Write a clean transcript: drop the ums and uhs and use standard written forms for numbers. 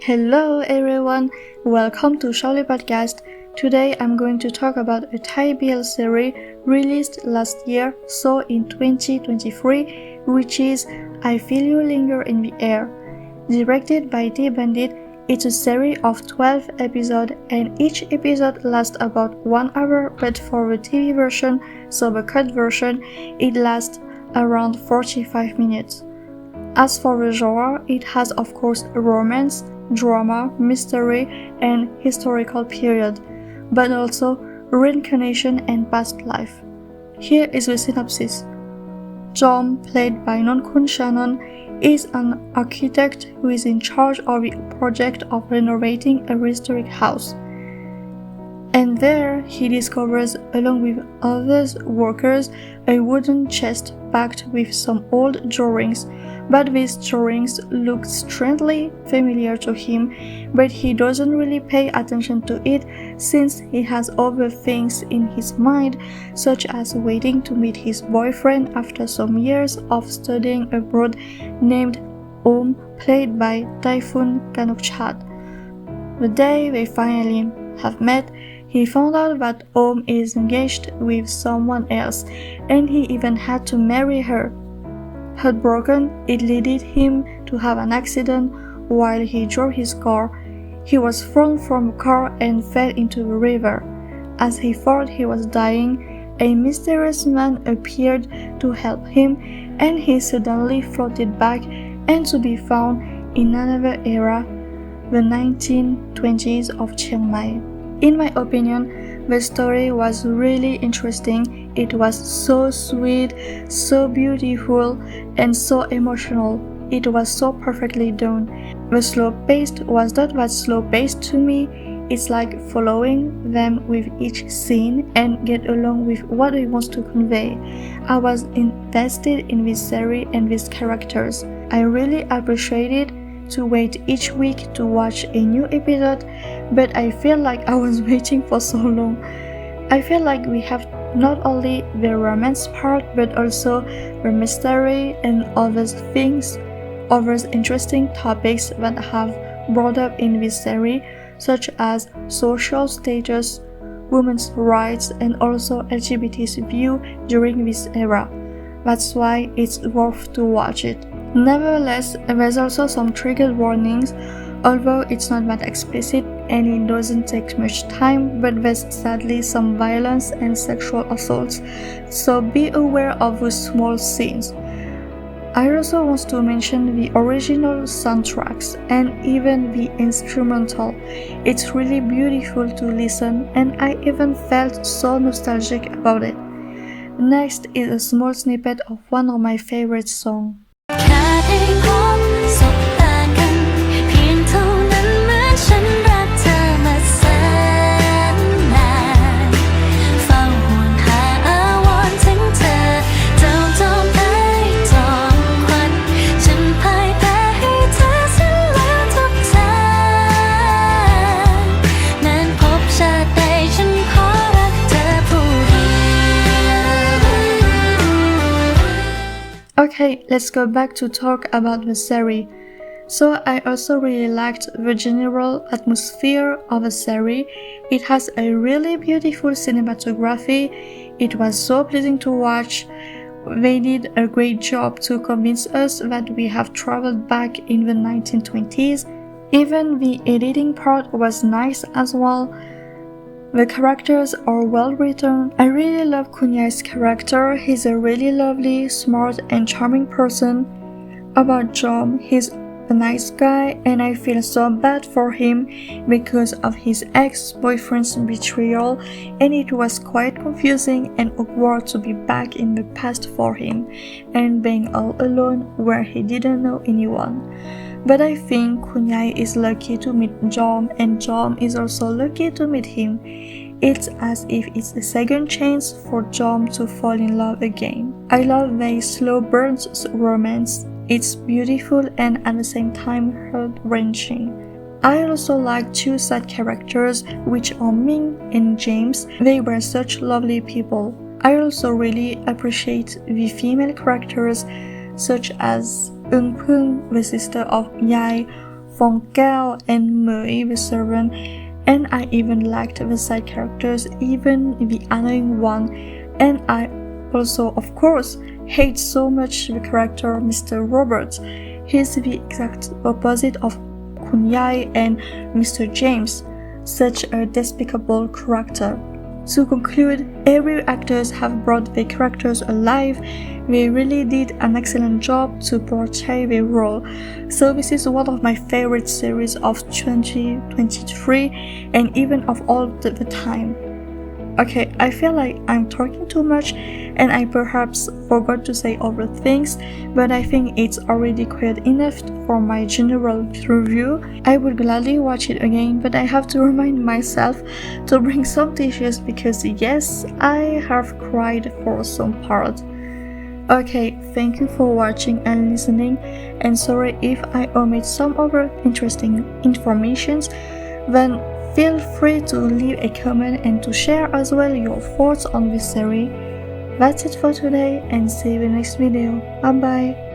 Hello everyone, welcome to Shaoli Podcast. Today I'm going to talk about a thaibl serie released last year, so in 2023, which is ifeelyoulingerintheair. Directed by Tee Bundit, it's a series of 12 episodes and each episode lasts about 1 hour, but for the TV version, so the cut version, it lasts around 45 minutes. As for the genre, it has of course romance, drama, mystery, and historical period, but also reincarnation and past life. Here is the synopsis. Jom, played by Non Shannon, is an architect who is in charge of the project of renovating a historic house. And there he discovers, along with other workers, a wooden chest packed with some old drawings, but these drawings look strangely familiar to him, but he doesn't really pay attention to it since he has other things in his mind, such as waiting to meet his boyfriend after some years of studying abroad, named Om, played by Typhoon Kanokchat. The day they finally have met, he found out that Om is engaged with someone else, and he even had to marry her. Heartbroken, it led him to have an accident while he drove his car. He was thrown from a car and fell into the river. As he thought he was dying, a mysterious man appeared to help him, and he suddenly floated back and to be found in another era, the 1920s of Chiang Mai. In my opinion, the story was really interesting. It was so sweet, so beautiful, and so emotional. It was so perfectly done. The slow pace was not that slow paced to me. It's like following them with each scene and get along with what it wants to convey. I was invested in this series and these characters. I really appreciated to wait each week to watch a new episode, but I feel like I was waiting for so long. I feel like we have not only the romance part but also the mystery and other things, other interesting topics that have brought up in this series, such as social status, women's rights, and also LGBT's view during this era. That's why it's worth to watch it. Nevertheless, there's also some trigger warnings, although it's not that explicit and it doesn't take much time, but there's sadly some violence and sexual assaults, so be aware of those small scenes. I also want to mention the original soundtracks and even the instrumental. It's really beautiful to listen, and I even felt so nostalgic about it. Next is a small snippet of one of my favorite songs. Okay, let's go back to talk about the series. So I also really liked the general atmosphere of the series. It has a really beautiful cinematography. It was so pleasing to watch. They did a great job to convince us that we have traveled back in the 1920s. Even the editing part was nice as well. The characters are well written. I really love Kunyai's character. He's a really lovely, smart, and charming person. About Jom, he's a nice guy, and I feel so bad for him because of his ex-boyfriend's betrayal, and it was quite confusing and awkward to be back in the past for him and being all alone where he didn't know anyone. But I think Kunyai is lucky to meet Jom, and Jom is also lucky to meet him. It's as if it's a second chance for Jom to fall in love again. I love the slow burn romance. It's beautiful and at the same time heart-wrenching. I also like two side characters, which are Ming and James. They were such lovely people. I also really appreciate the female characters, such as Eun Pung, the sister of Yai, Phong Gao and Mei the servant, and I even liked the side characters, even the annoying one, and I also, of course, hate so much the character Mr. Robert. He's the exact opposite of Kun Yai and Mr. James, such a despicable character. To conclude, every actors have brought their characters alive. They really did an excellent job to portray their role. So this is one of my favorite series of 2023 and even of all the time. Okay, I feel like I'm talking too much and I perhaps forgot to say other things, but I think it's already quite enough for my general review. I would gladly watch it again, but I have to remind myself to bring some tissues because yes, I have cried for some part. Okay, thank you for watching and listening, and sorry if I omit some other interesting informations. Then feel free to leave a comment and to share as well your thoughts on this series. That's it for today and see you in the next video. Bye bye.